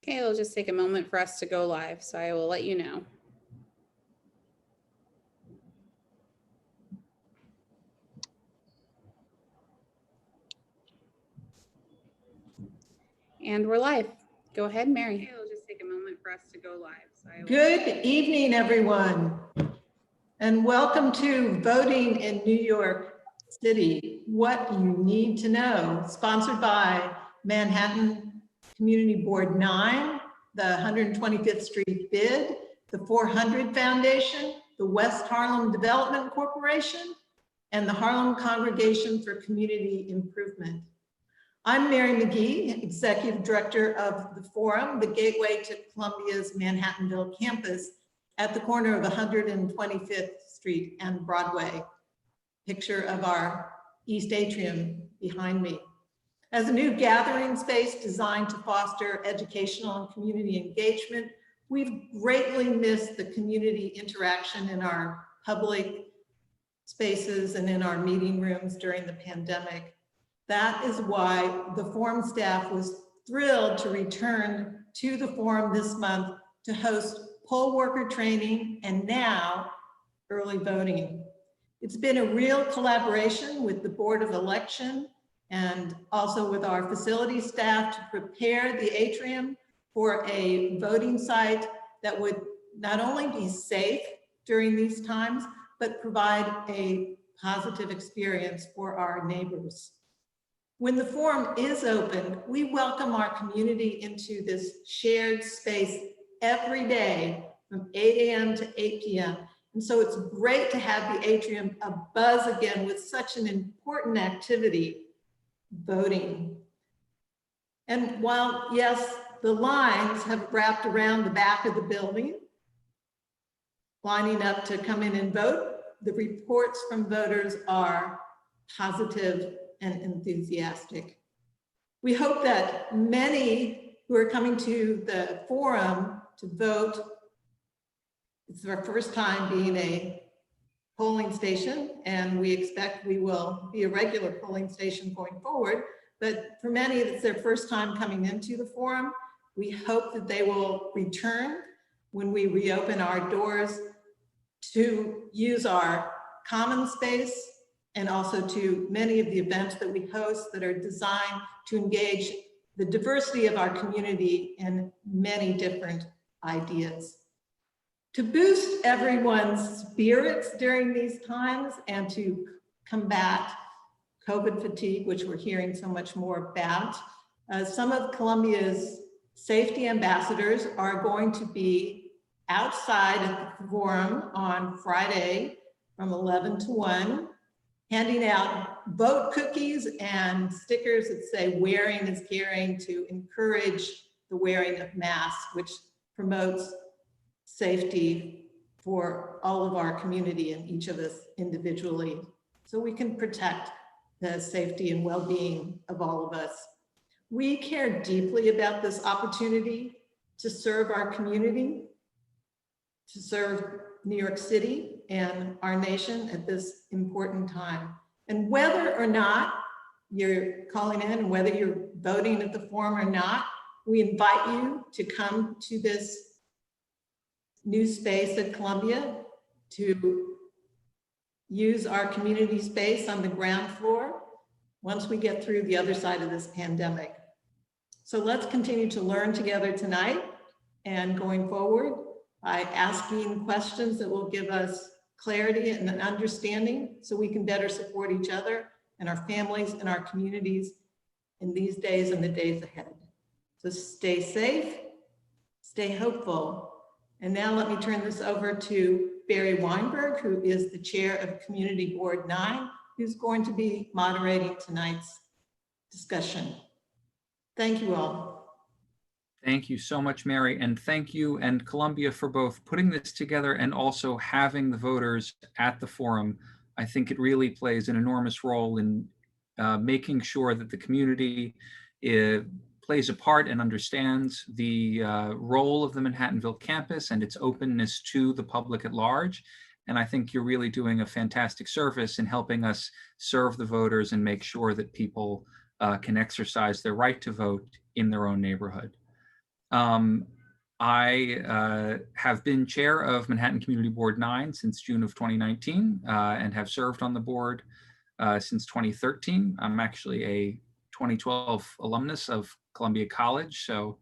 Okay, it'll just take a moment for us to go live, so I will let you know. And we're live. Go ahead, Mary. Okay, it'll just take a moment for us to go live. So Good evening, everyone, and welcome to Voting in New York City, What You Need to Know, sponsored by Manhattan Community Board 9, the 125th Street Bid, the 400 Foundation, the West Harlem Development Corporation, and the Harlem Congregation for Community Improvement. I'm Mary McGee, Executive Director of the Forum, the gateway to Columbia's Manhattanville campus at the corner of 125th Street and Broadway. Picture of our East Atrium behind me. As a new gathering space designed to foster educational and community engagement, we've greatly missed the community interaction in our public spaces and in our meeting rooms during the pandemic. That is why the Forum staff was thrilled to return to the Forum this month to host poll worker training and now early voting. It's been a real collaboration with the Board of Election and also with our facility staff to prepare the atrium for a voting site that would not only be safe during these times, but provide a positive experience for our neighbors. When the Forum is open, we welcome our community into this shared space every day from 8 a.m. to 8 p.m. And so it's great to have the atrium abuzz again with such an important activity, voting. And while, yes, the lines have wrapped around the back of the building, lining up to come in and vote, the reports from voters are positive and enthusiastic. We hope that many who are coming to the Forum to vote, it's our first time being a polling station, and we expect we will be a regular polling station going forward. But for many, it's their first time coming into the Forum. We hope that they will return when we reopen our doors to use our common space and also to many of the events that we host that are designed to engage the diversity of our community in many different ideas. To boost everyone's spirits during these times and to combat COVID fatigue, which we're hearing so much more about, some of Columbia's safety ambassadors are going to be outside at the Forum on Friday from 11 to 1, handing out vote cookies and stickers that say wearing is caring to encourage the wearing of masks, which promotes safety for all of our community and each of us individually, so we can protect the safety and well-being of all of us. We care deeply about this opportunity to serve our community, to serve New York City and our nation at this important time. And whether or not you're calling in and whether you're voting at the Forum or not, we invite you to come to this new space at Columbia to use our community space on the ground floor once we get through the other side of this pandemic. So let's continue to learn together tonight and going forward by asking questions that will give us clarity and an understanding so we can better support each other and our families and our communities in these days and the days ahead. So stay safe, stay hopeful. And now let me turn this over to Barry Weinberg, who is the chair of Community Board 9, who's going to be moderating tonight's discussion. Thank you all. Thank you so much, Mary, and thank you and Columbia for both putting this together and also having the voters at the Forum. I think it really plays an enormous role in making sure that the community plays a part and understands the role of the Manhattanville campus and its openness to the public at large. And I think you're really doing a fantastic service in helping us serve the voters and make sure that people can exercise their right to vote in their own neighborhood. I have been chair of Manhattan Community Board 9 since June of 2019 and have served on the board since 2013. I'm actually a 2012 alumnus of Columbia College, so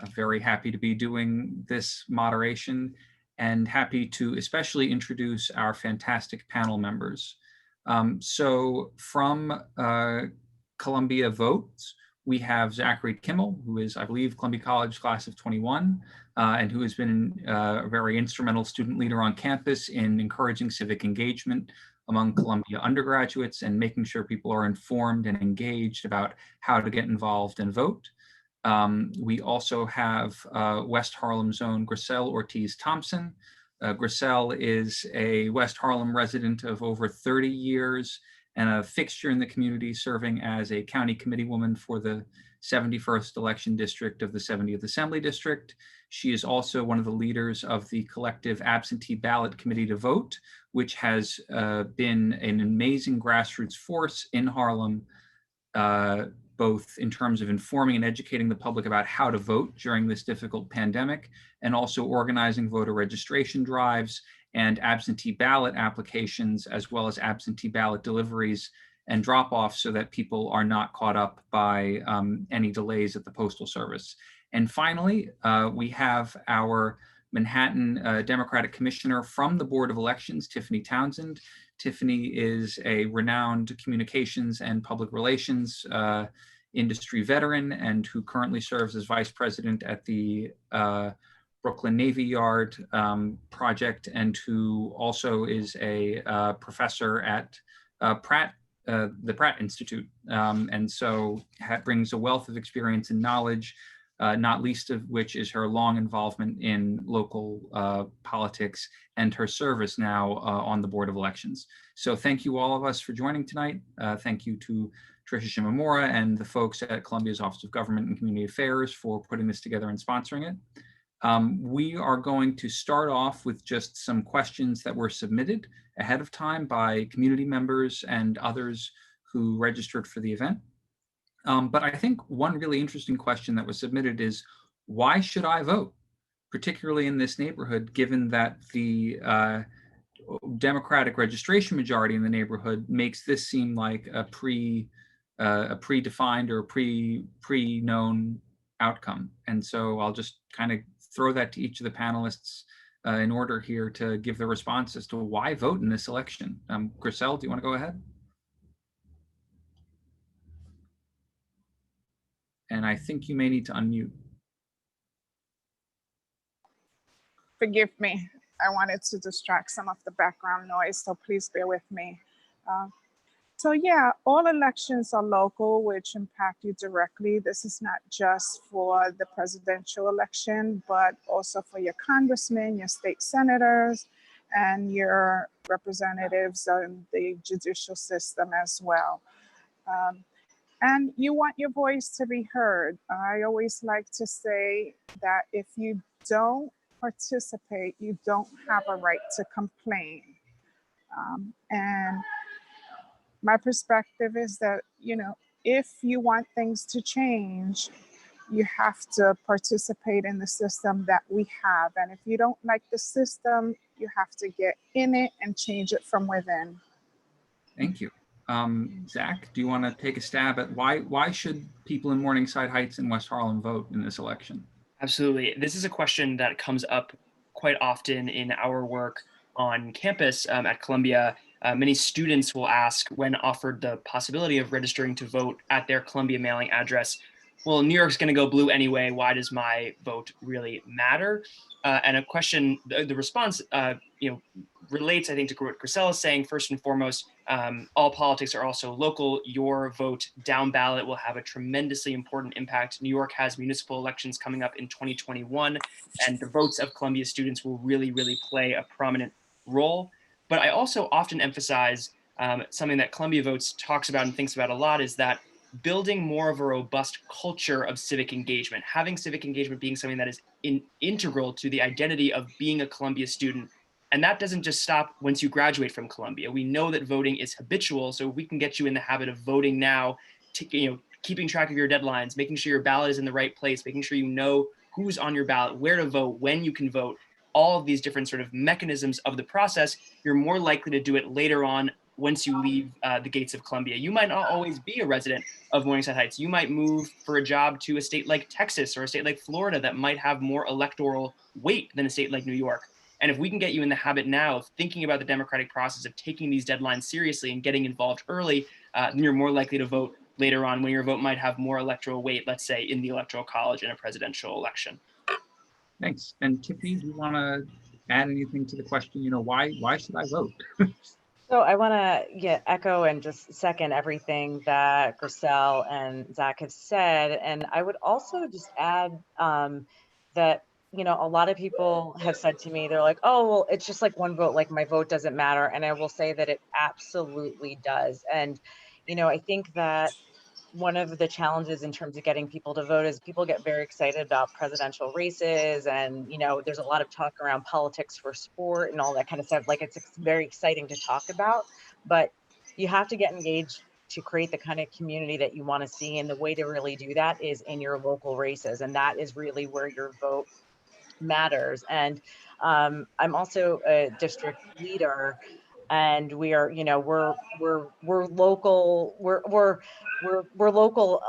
I'm very happy to be doing this moderation and happy to especially introduce our fantastic panel members. So from Columbia Votes, we have Zachary Kimmel, who is, I believe, Columbia College class of 21, and who has been a very instrumental student leader on campus in encouraging civic engagement among Columbia undergraduates and making sure people are informed and engaged about how to get involved and vote. We also have West Harlem's own Grisel Ortiz-Thompson. Grisel is a West Harlem resident of over 30 years and a fixture in the community, serving as a county committee woman for the 71st election district of the 70th Assembly District. She is also one of the leaders of the collective Absentee Ballot Committee to Vote, which has been an amazing grassroots force in Harlem, both in terms of informing and educating the public about how to vote during this difficult pandemic, and also organizing voter registration drives and absentee ballot applications, as well as absentee ballot deliveries and drop-offs so that people are not caught up by any delays at the Postal Service. And finally, we have our Manhattan Democratic Commissioner from the Board of Elections, Tiffany Townsend. Tiffany is a renowned communications and public relations industry veteran and who currently serves as vice president at the Brooklyn Navy Yard project, and who also is a professor at the Pratt Institute. And so brings a wealth of experience and knowledge, not least of which is her long involvement in local politics and her service now on the Board of Elections. So thank you all of us for joining tonight. Thank you to Tricia Shimamura and the folks at Columbia's Office of Government and Community Affairs for putting this together and sponsoring it. We are going to start off with just some questions that were submitted ahead of time by community members and others who registered for the event. But I think one really interesting question that was submitted is, why should I vote, particularly in this neighborhood, given that the Democratic registration majority in the neighborhood makes this seem like a predefined or pre-known outcome. And so I'll just kind of throw that to each of the panelists in order here to give the response as to why vote in this election. Grisel, do you want to go ahead? And I think you may need to unmute. Forgive me. I wanted to distract some of the background noise, so please bear with me. So yeah, all elections are local, which impact you directly. This is not just for the presidential election, but also for your congressmen, your state senators, and your representatives in the judicial system as well. And you want your voice to be heard. I always like to say that if you don't participate, you don't have a right to complain. And my perspective is that, you know, if you want things to change, you have to participate in the system that we have. And if you don't like the system, you have to get in it and change it from within. Thank you. Zach, do you want to take a stab at why should people in Morningside Heights and West Harlem vote in this election? Absolutely. This is a question that comes up quite often in our work on campus at Columbia. Many students will ask, when offered the possibility of registering to vote at their Columbia mailing address, well, New York's going to go blue anyway. Why does my vote really matter? And a question, the response, relates, I think, to what Grisel is saying. First and foremost, all politics are also local. Your vote down ballot will have a tremendously important impact. New York has municipal elections coming up in 2021, and the votes of Columbia students will really, really play a prominent role. But I also often emphasize something that Columbia Votes talks about and thinks about a lot, is that building more of a robust culture of civic engagement, having civic engagement being something that is integral to the identity of being a Columbia student. And that doesn't just stop once you graduate from Columbia. We know that voting is habitual, so we can get you in the habit of voting now, keeping track of your deadlines, making sure your ballot is in the right place, making sure you know who's on your ballot, where to vote, when you can vote, all of these different sort of mechanisms of the process, you're more likely to do it later on once you leave the gates of Columbia. You might not always be a resident of Morningside Heights. You might move for a job to a state like Texas or a state like Florida that might have more electoral weight than a state like New York. And if we can get you in the habit now of thinking about the democratic process, of taking these deadlines seriously and getting involved early, then you're more likely to vote later on when your vote might have more electoral weight, let's say in the Electoral College in a presidential election. Thanks. And Tiffany, do you want to add anything to the question? Why should I vote? So I want to echo and just second everything that Grisel and Zach have said. And I would also just add that, a lot of people have said to me, they're like, oh, well, it's just like one vote, like my vote doesn't matter. And I will say that it absolutely does. And, I think that one of the challenges in terms of getting people to vote is people get very excited about presidential races, and there's a lot of talk around politics for sport and all that kind of stuff. Like, it's very exciting to talk about, but you have to get engaged to create the kind of community that you want to see, and the way to really do that is in your local races, and that is really where your vote matters. And I'm also a district leader, and we are, we're local, we're local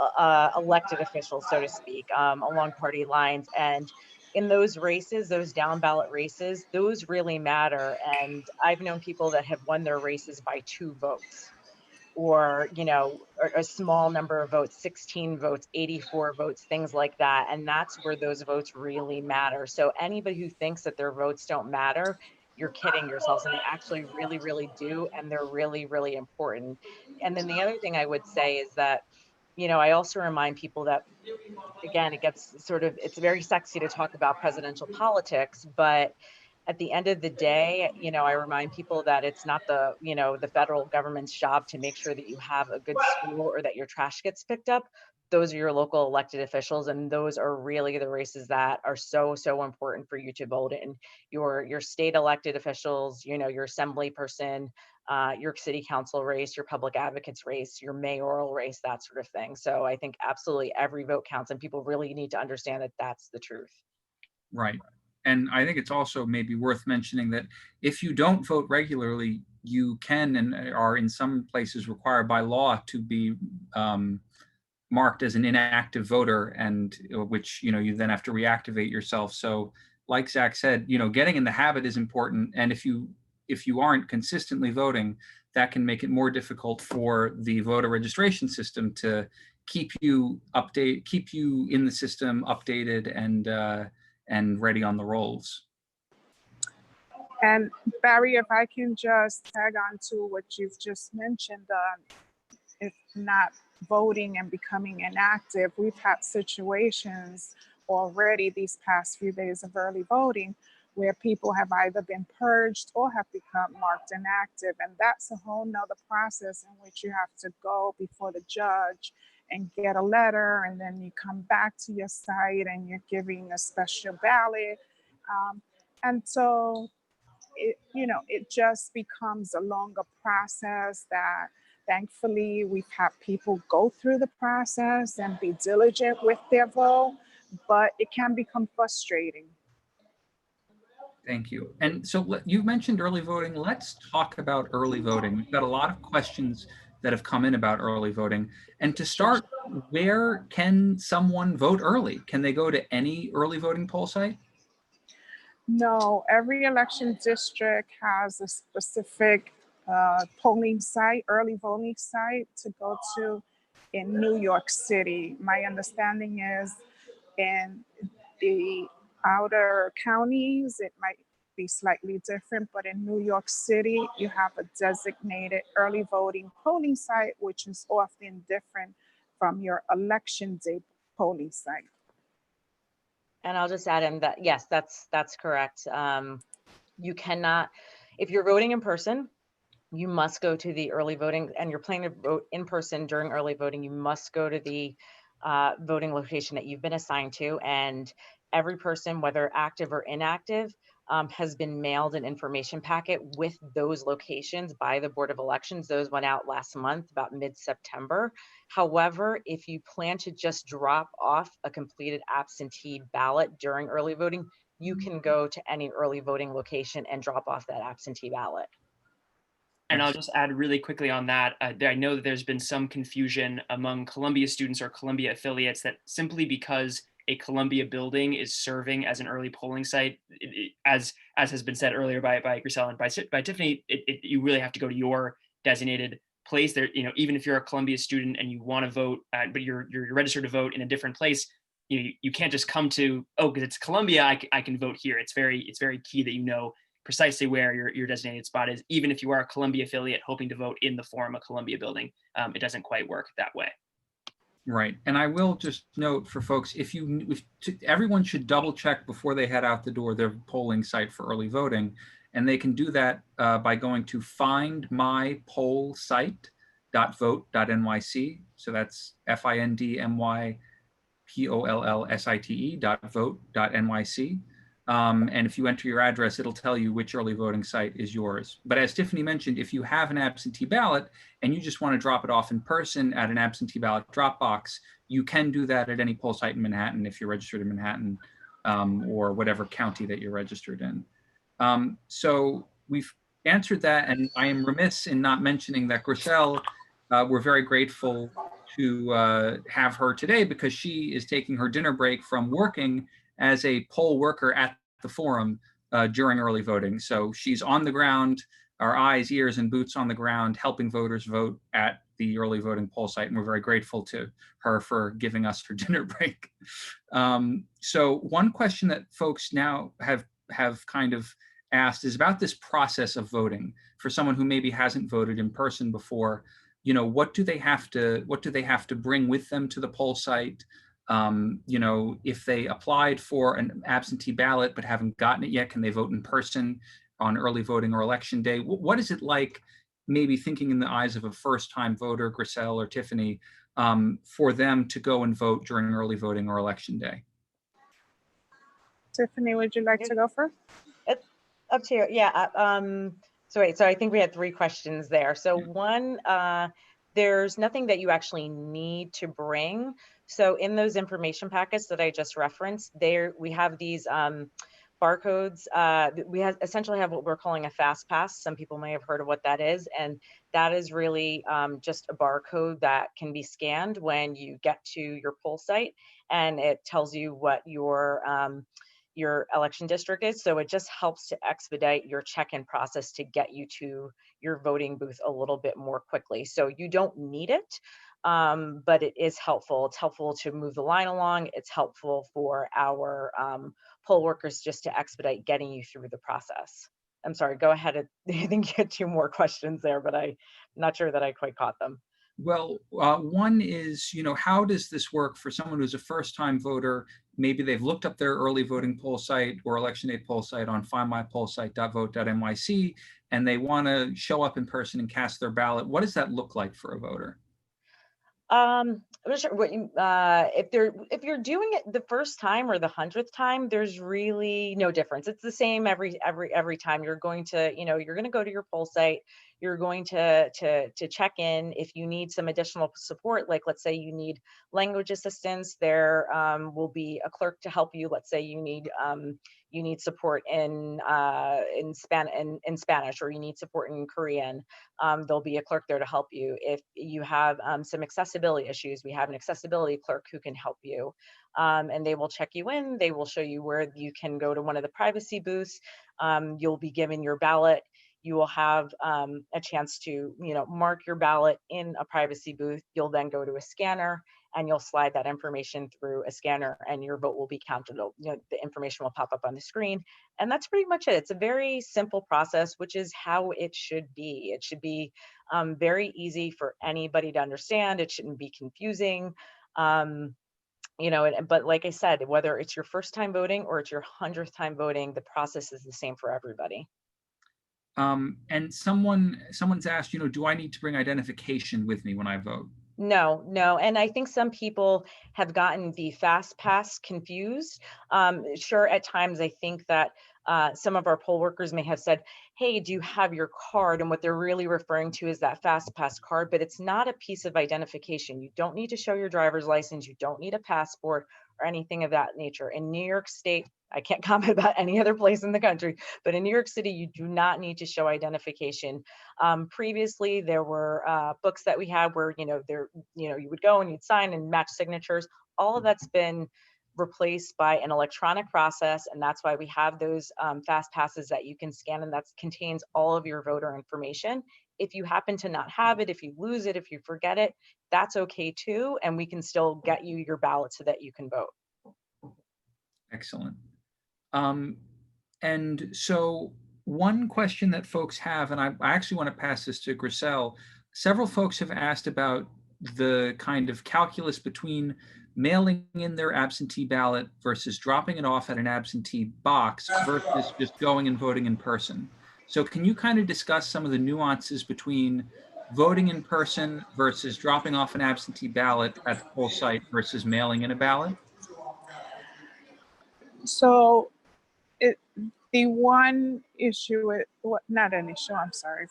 elected officials, so to speak, along party lines. And in those races, those down ballot races, those really matter. And I've known people that have won their races by 2 votes, or a small number of votes, 16 votes, 84 votes, things like that. And that's where those votes really matter. So anybody who thinks that their votes don't matter, you're kidding yourselves, and they actually really, really do, and they're really, really important. And then the other thing I would say is that, I also remind people that, again, it gets it's very sexy to talk about presidential politics, but at the end of the day, I remind people that it's not the federal government's job to make sure that you have a good school or that your trash gets picked up. Those are your local elected officials, and those are really the races that are so, so important for you to vote in. Your state elected officials, your assembly person, your city council race, your public advocates race, your mayoral race, that sort of thing. So I think absolutely every vote counts, and people really need to understand that that's the truth. Right. And I think it's also maybe worth mentioning that if you don't vote regularly, you can and are in some places required by law to be marked as an inactive voter, and which you then have to reactivate yourself. So like Zach said, getting in the habit is important. And if you aren't consistently voting, that can make it more difficult for the voter registration system to keep you in the system updated and ready on the rolls. And Barry, if I can just tag on to what you've just mentioned, if not voting and becoming inactive, we've had situations already these past few days of early voting where people have either been purged or have become marked inactive. And that's a whole nother process in which you have to go before the judge and get a letter, and then you come back to your site and you're giving a special ballot. And so it just becomes a longer process that thankfully we've had people go through the process and be diligent with their vote, but it can become frustrating. Thank you. And so you mentioned early voting. Let's talk about early voting. We've got a lot of questions that have come in about early voting. And to start, where can someone vote early? Can they go to any early voting poll site? No, every election district has a specific polling site, early voting site to go to in New York City. My understanding is in the outer counties, it might be slightly different, but in New York City, you have a designated early voting polling site, which is often different from your election day polling site. And I'll just add in that, yes, that's correct. You cannot, if you're voting in person, you must go to the early voting, and you're planning to vote in person during early voting, you must go to the voting location that you've been assigned to. And every person, whether active or inactive, has been mailed an information packet with those locations by the Board of Elections. Those went out last month, about mid-September. However, if you plan to just drop off a completed absentee ballot during early voting, you can go to any early voting location and drop off that absentee ballot. And I'll just add really quickly on that. I know that there's been some confusion among Columbia students or Columbia affiliates that simply because a Columbia building is serving as an early polling site, as has been said earlier by Grisel and by Tiffany, you really have to go to your designated place. There, even if you're a Columbia student and you want to vote, but you're registered to vote in a different place, you can't just come to, oh, because it's Columbia, I can vote here. It's very key that you know precisely where your designated spot is, even if you are a Columbia affiliate hoping to vote in the Forum, a Columbia building. It doesn't quite work that way. Right. And I will just note for folks, everyone should double check before they head out the door their polling site for early voting. And they can do that by going to findmypollsite.vote.nyc. So that's findmypollsite.vote.nyc. And if you enter your address, it'll tell you which early voting site is yours. But as Tiffany mentioned, if you have an absentee ballot and you just want to drop it off in person at an absentee ballot drop box, you can do that at any poll site in Manhattan if you're registered in Manhattan or whatever county that you're registered in. So we've answered that, and I am remiss in not mentioning that Grisel, we're very grateful to have her today because she is taking her dinner break from working as a poll worker at the Forum during early voting. So she's on the ground, our eyes, ears, and boots on the ground, helping voters vote at the early voting poll site. And we're very grateful to her for giving us her dinner break. So one question that folks now have kind of asked is about this process of voting. For someone who maybe hasn't voted in person before, what do they have to bring with them to the poll site? If they applied for an absentee ballot but haven't gotten it yet, can they vote in person on early voting or election day? What is it like, maybe thinking in the eyes of a first-time voter, Grisel or Tiffany, for them to go and vote during early voting or election day? Tiffany, would you like to go first? It's up to you. Yeah. So I think we had 3 questions there. So one, there's nothing that you actually need to bring. So in those information packets that I just referenced, we have these barcodes. We essentially have what we're calling a fast pass. Some people may have heard of what that is. And that is really just a barcode that can be scanned when you get to your poll site, and it tells you what your election district is. So it just helps to expedite your check-in process to get you to your voting booth a little bit more quickly. So you don't need it, but it is helpful. It's helpful to move the line along. It's helpful for our poll workers just to expedite getting you through the process. I'm sorry, go ahead. I think you had 2 more questions there, but I'm not sure that I quite caught them. Well, one is, how does this work for someone who's a first-time voter? Maybe they've looked up their early voting poll site or election day poll site on findmypollsite.vote.nyc, and they want to show up in person and cast their ballot. What does that look like for a voter? I'm not sure what if you're doing it the first time or the 100th time, there's really no difference. It's the same every time. You're going to, you're going to go to your poll site. You're going to check in. If you need some additional support, like let's say you need language assistance, there will be a clerk to help you. Let's say you need support in Spanish, or you need support in Korean. There'll be a clerk there to help you. If you have some accessibility issues, we have an accessibility clerk who can help you, and they will check you in. They will show you where you can go to one of the privacy booths. You'll be given your ballot. You will have a chance to, mark your ballot in a privacy booth. You'll then go to a scanner and you'll slide that information through a scanner, and your vote will be counted. The information will pop up on the screen, and that's pretty much it. It's a very simple process, which is how it should be. It should be very easy for anybody to understand. It shouldn't be confusing. But like I said, whether it's your first time voting or it's your 100th time voting, the process is the same for everybody. And someone's asked, do I need to bring identification with me when I vote? No, no. And I think some people have gotten the fast pass confused. Sure, at times I think that some of our poll workers may have said, hey, do you have your card? And what they're really referring to is that fast pass card, but it's not a piece of identification. You don't need to show your driver's license. You don't need a passport or anything of that nature. In New York State, I can't comment about any other place in the country, but in New York City, you do not need to show identification. Previously, there were books that we had where, you would go and you'd sign and match signatures. All of that's been replaced by an electronic process, and that's why we have those fast passes that you can scan, and that contains all of your voter information. If you happen to not have it, if you lose it, if you forget it, that's okay too, and we can still get you your ballot so that you can vote. Excellent. And so one question that folks have, and I actually want to pass this to Grisel, several folks have asked about the kind of calculus between mailing in their absentee ballot versus dropping it off at an absentee box versus just going and voting in person. So can you kind of discuss some of the nuances between voting in person versus dropping off an absentee ballot at the poll site versus mailing in a ballot? So the one issue with, not an issue, I'm sorry.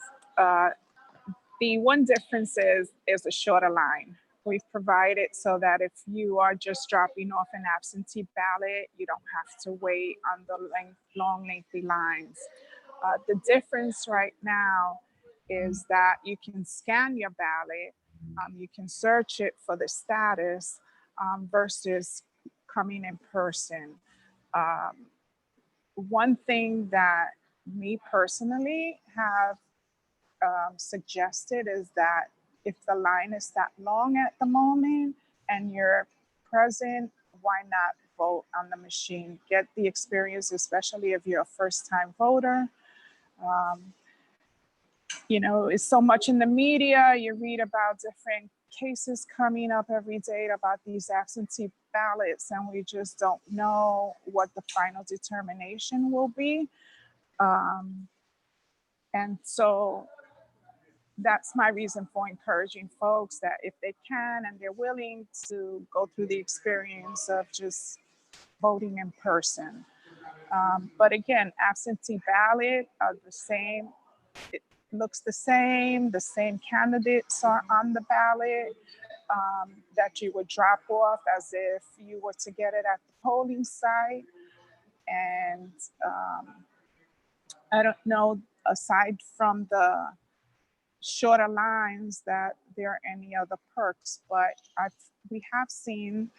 The one difference is a shorter line. We've provided so that if you are just dropping off an absentee ballot, you don't have to wait on the long, lengthy lines. The difference right now is that you can scan your ballot, you can search it for the status versus coming in person. One thing that me personally have suggested is that if the line is that long at the moment and you're present, why not vote on the machine? Get the experience, especially if you're a first-time voter. It's so much in the media. You read about different cases coming up every day about these absentee ballots, and we just don't know what the final determination will be. And so that's my reason for encouraging folks that if they can and they're willing to go through the experience of just voting in person. But again, absentee ballot are the same. It looks the same candidates are on the ballot that you would drop off as if you were to get it at the polling site. And I don't know, aside from the shorter lines, that there are any other perks, but we have seen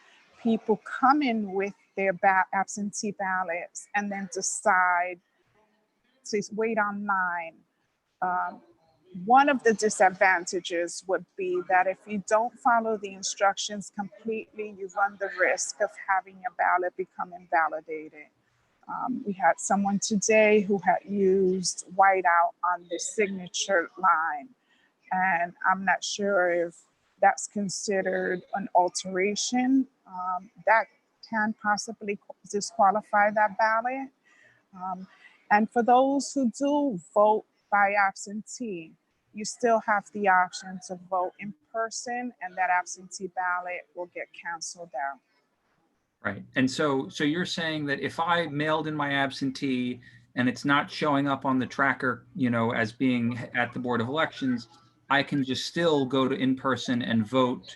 people come in with their absentee ballots and then decide to wait online. One of the disadvantages would be that if you don't follow the instructions completely, you run the risk of having your ballot become invalidated. We had someone today who had used whiteout on the signature line, and I'm not sure if that's considered an alteration. That can possibly disqualify that ballot. And for those who do vote by absentee, you still have the option to vote in person, and that absentee ballot will get canceled out. Right. And so you're saying that if I mailed in my absentee and it's not showing up on the tracker, as being at the Board of Elections, I can just still go to in person and vote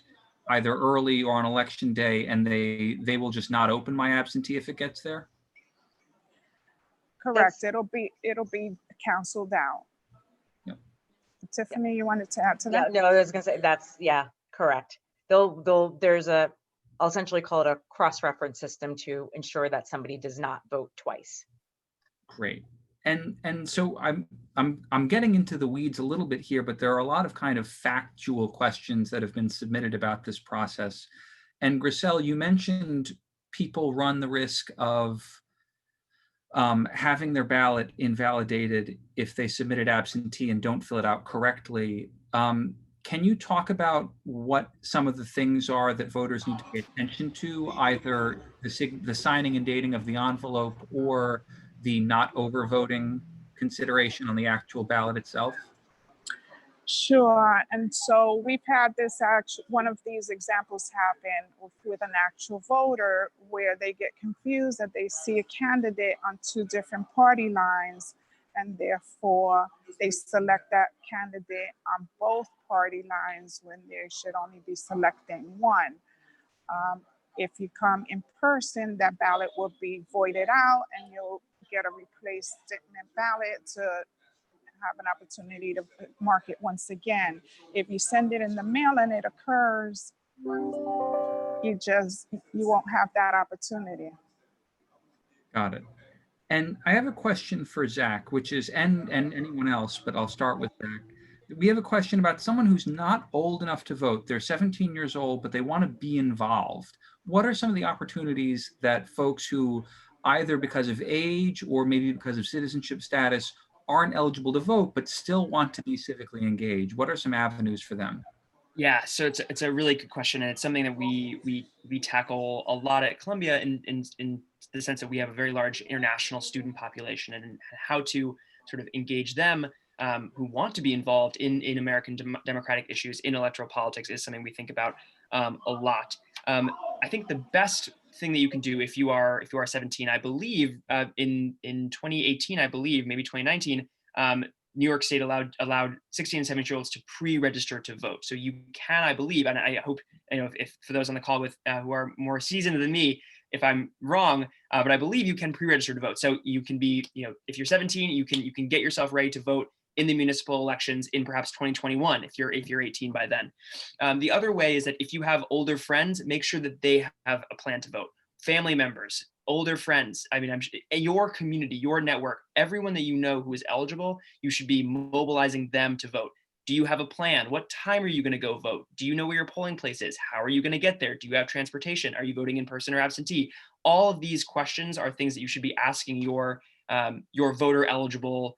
either early or on election day, and they will just not open my absentee if it gets there? Correct. It'll be canceled out. Yep. Tiffany, you wanted to add to that? Yeah, no, I was gonna say that's, yeah, correct. I'll essentially call it a cross-reference system to ensure that somebody does not vote twice. Great. And so I'm getting into the weeds a little bit here, but there are a lot of kind of factual questions that have been submitted about this process. And Grisel, you mentioned people run the risk of having their ballot invalidated if they submitted absentee and don't fill it out correctly. Can you talk about what some of the things are that voters need to pay attention to, either the signing and dating of the envelope or the not overvoting consideration on the actual ballot itself? Sure. And so we've had this one of these examples happen with an actual voter where they get confused that they see a candidate on two different party lines, and therefore they select that candidate on both party lines when they should only be selecting one. If you come in person, that ballot will be voided out and you'll get a replacement ballot to have an opportunity to mark it once again. If you send it in the mail and it occurs, you won't have that opportunity. Got it. And I have a question for Zach, which is, and anyone else, but I'll start with Zach. We have a question about someone who's not old enough to vote. They're 17 years old, but they want to be involved. What are some of the opportunities that folks who either because of age or maybe because of citizenship status aren't eligible to vote, but still want to be civically engaged? What are some avenues for them? Yeah, so it's a really good question, and it's something that we tackle a lot at Columbia in the sense that we have a very large international student population, and how to sort of engage them who want to be involved in American democratic issues, in electoral politics, is something we think about a lot. I think the best thing that you can do if you are 17, I believe in 2018, I believe maybe 2019. New York State allowed 16 and 17-year-olds to pre-register to vote. So you can, I believe, and I hope, if for those on the call with who are more seasoned than me, if I'm wrong, but I believe you can pre-register to vote. So you can be, if you're 17, you can get yourself ready to vote in the municipal elections in perhaps 2021 if you're 18 by then. The other way is that if you have older friends, make sure that they have a plan to vote. Family members, older friends, your community, your network, everyone that you know who is eligible, you should be mobilizing them to vote. Do you have a plan? What time are you going to go vote? Do you know where your polling place is? How are you going to get there? Do you have transportation? Are you voting in person or absentee? All of these questions are things that you should be asking your voter eligible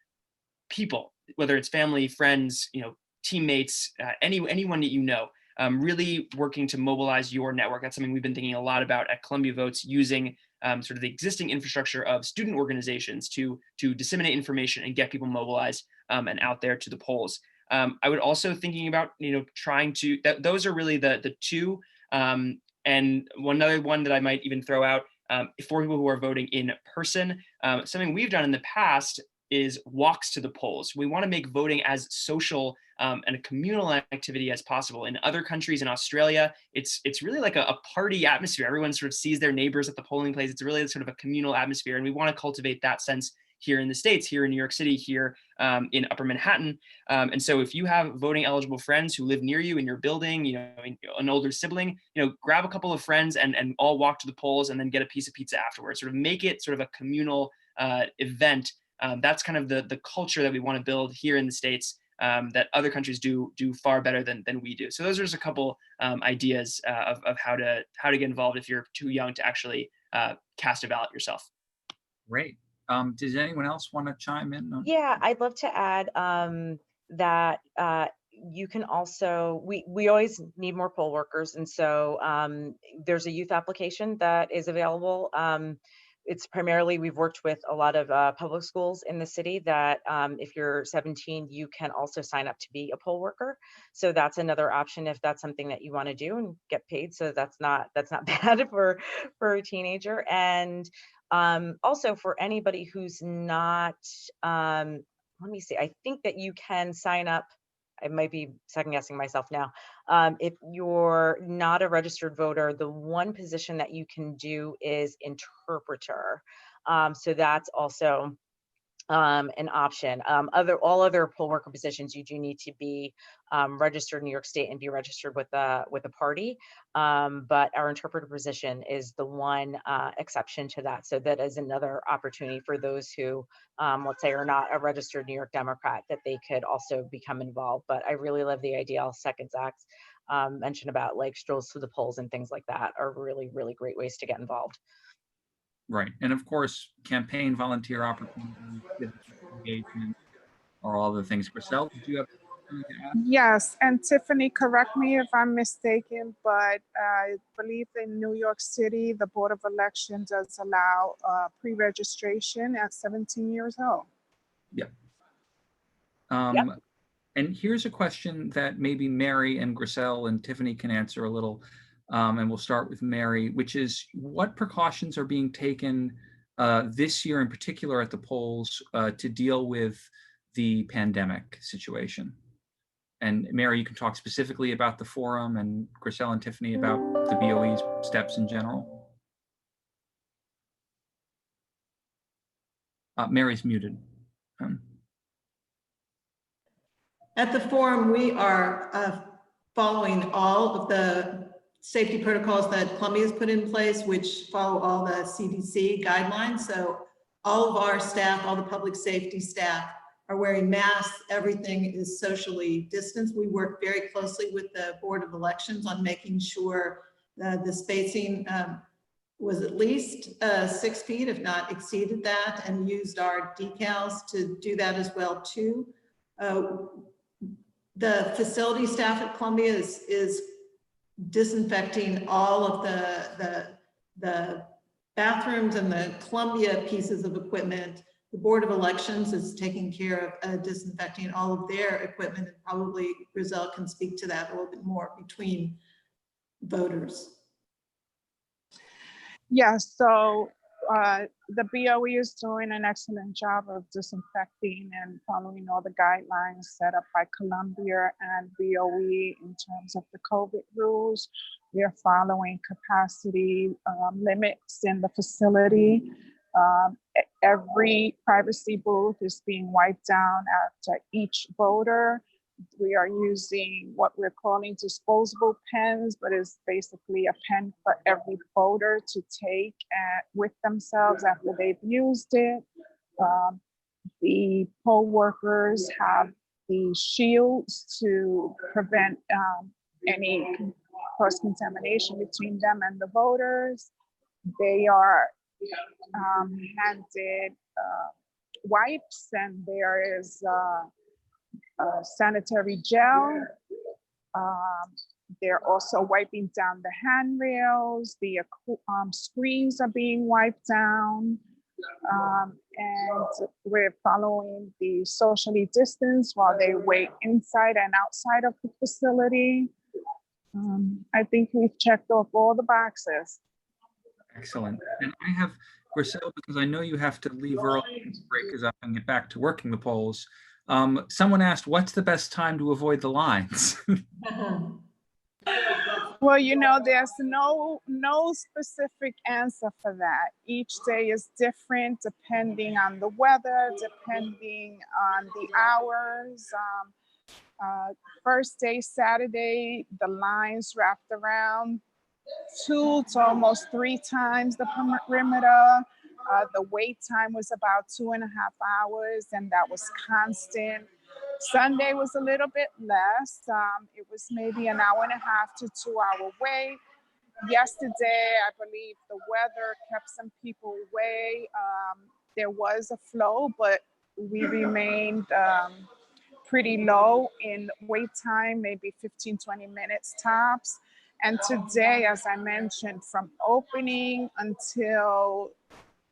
people, whether it's family, friends, teammates, anyone that you know. Really working to mobilize your network. That's something we've been thinking a lot about at Columbia Votes, using sort of the existing infrastructure of student organizations to disseminate information and get people mobilized and out there to the polls. I would also thinking about trying to those are really the two. And one other one that I might even throw out for people who are voting in person. Something we've done in the past is walks to the polls. We want to make voting as social and a communal activity as possible. In other countries, in Australia, it's really like a party atmosphere. Everyone sort of sees their neighbors at the polling place. It's really sort of a communal atmosphere, and we want to cultivate that sense here in the States, here in New York City, here in Upper Manhattan. And so if you have voting eligible friends who live near you in your building, an older sibling, grab a couple of friends and all walk to the polls and then get a piece of pizza afterwards. Sort of make it sort of a communal event. That's kind of the culture that we want to build here in the States that other countries do far better than we do. So those are just a couple ideas of how to get involved if you're too young to actually cast a ballot yourself. Great. Does anyone else want to chime in? Yeah, I'd love to add that you can also, we always need more poll workers. And so there's a youth application that is available. It's primarily, we've worked with a lot of public schools in the city that if you're 17, you can also sign up to be a poll worker. So that's another option if that's something that you want to do and get paid. So that's not bad for a teenager. And also for anybody who's not, let me see, I think that you can sign up. I might be second guessing myself now. If you're not a registered voter, the one position that you can do is interpreter. So that's also an option. All other poll worker positions, you do need to be registered in New York State and be registered with a party. But our interpreter position is the one exception to that. So that is another opportunity for those who, let's say, are not a registered New York Democrat, that they could also become involved. But I really love the idea. I'll second Zach's mention about like strolls to the polls and things like that are really, really great ways to get involved. Right. And of course, campaign volunteer opportunities, engagement, are all the things. Grisel, did you have something to add? Yes, and Tiffany, correct me if I'm mistaken, but I believe in New York City, the Board of Elections does allow pre-registration at 17 years old. Yep. Yep. And here's a question that maybe Mary and Grisel and Tiffany can answer a little. And we'll start with Mary, which is what precautions are being taken this year in particular at the polls to deal with the pandemic situation? And Mary, you can talk specifically about the forum, and Grisel and Tiffany about the BOE's steps in general. Mary's muted. At the forum, we are following all of the safety protocols that Columbia has put in place, which follow all the CDC guidelines. So all of our staff, all the public safety staff are wearing masks. Everything is socially distanced. We work very closely with the Board of Elections on making sure the spacing was at least 6 feet, if not exceeded that, and used our decals to do that as well too. The facility staff at Columbia is disinfecting all of the bathrooms and the Columbia pieces of equipment. The Board of Elections is taking care of disinfecting all of their equipment, and probably Grisel can speak to that a little bit more between voters. Yeah, so the BOE is doing an excellent job of disinfecting and following all the guidelines set up by Columbia and BOE in terms of the COVID rules. We are following capacity limits in the facility. Every privacy booth is being wiped down at each voter. We are using what we're calling disposable pens, but it's basically a pen for every voter to take with themselves after they've used it. The poll workers have the shields to prevent any cross-contamination between them and the voters. They are handed wipes, and there is sanitary gel. They're also wiping down the handrails. The screens are being wiped down. And we're following the socially distance while they wait inside and outside of the facility. I think we've checked off all the boxes. Excellent. And I have, Grisel, because I know you have to leave early, break is up, and get back to working the polls. Someone asked, what's the best time to avoid the lines? Well, you know, there's no specific answer for that. Each day is different depending on the weather, depending on the hours. First day, Saturday, the lines wrapped around 2 to almost 3 times the perimeter. The wait time was about 2.5 hours, and that was constant. Sunday was a little bit less. It was maybe 1.5 to 2 hour wait. Yesterday, I believe the weather kept some people away. There was a flow, but we remained pretty low in wait time, maybe 15, 20 minutes tops. And today, as I mentioned, from opening until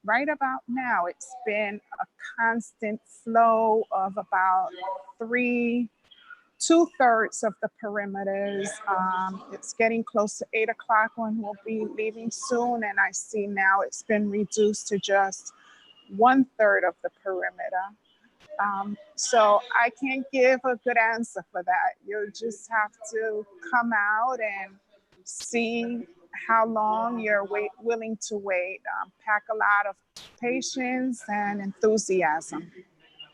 right about now, it's been a constant flow of about 2/3 of the perimeters. It's getting close to 8 o'clock when we'll be leaving soon. And I see now it's been reduced to just 1/3 of the perimeter. So I can't give a good answer for that. You'll just have to come out and see how long you're willing to wait. Pack a lot of patience and enthusiasm.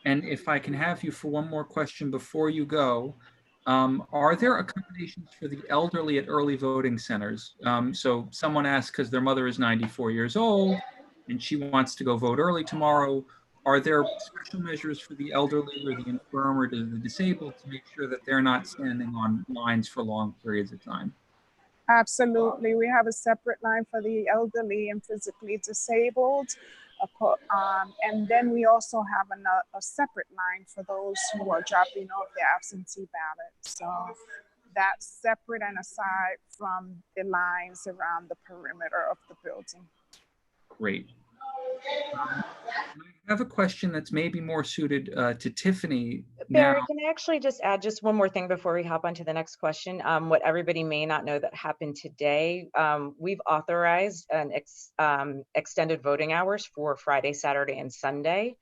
And if I can have you for one more question before you go, are there accommodations for the elderly at early voting centers? So someone asked because their mother is 94 years old and she wants to go vote early tomorrow. Are there special measures for the elderly or the infirm or the disabled to make sure that they're not standing on lines for long periods of time? Absolutely. We have a separate line for the elderly and physically disabled. And then we also have a separate line for those who are dropping off their absentee ballot. So that's separate and aside from the lines around the perimeter of the building. Great. I have a question that's maybe more suited to Tiffany. Barry, now. can I actually just add just one more thing before we hop on to the next question? What everybody may not know that happened today, we've authorized an extended voting hours for Friday, Saturday, and Sunday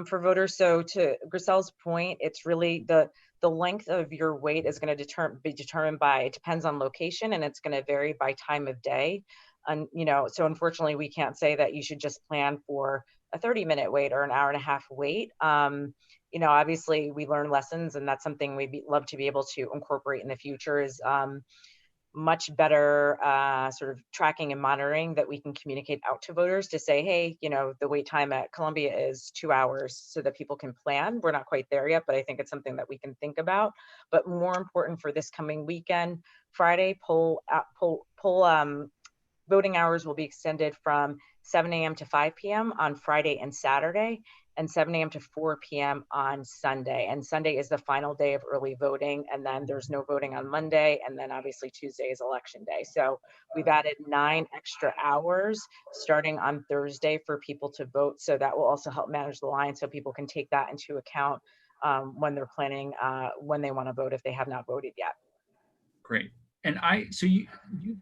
for voters. So to Grisel's point, it's really the length of your wait is going to be determined by, it depends on location, and it's going to vary by time of day. And, you know, so unfortunately, we can't say that you should just plan for a 30-minute wait or an hour-and-a-half wait. You know, obviously we learn lessons, and that's something we'd love to be able to incorporate in the future, is much better sort of tracking and monitoring that we can communicate out to voters to say, hey, you know, the wait time at Columbia is 2 hours, so that people can plan. We're not quite there yet, but I think it's something that we can think about. But more important for this coming weekend, Friday, voting hours will be extended from 7 a.m. to 5 p.m. on Friday and Saturday, and 7 a.m. to 4 p.m. on Sunday. And Sunday is the final day of early voting, and then there's no voting on Monday, and then obviously Tuesday is election day. So we've added 9 extra hours starting on Thursday for people to vote. So that will also help manage the line, so people can take that into account when they're planning when they want to vote if they have not voted yet. Great. And so you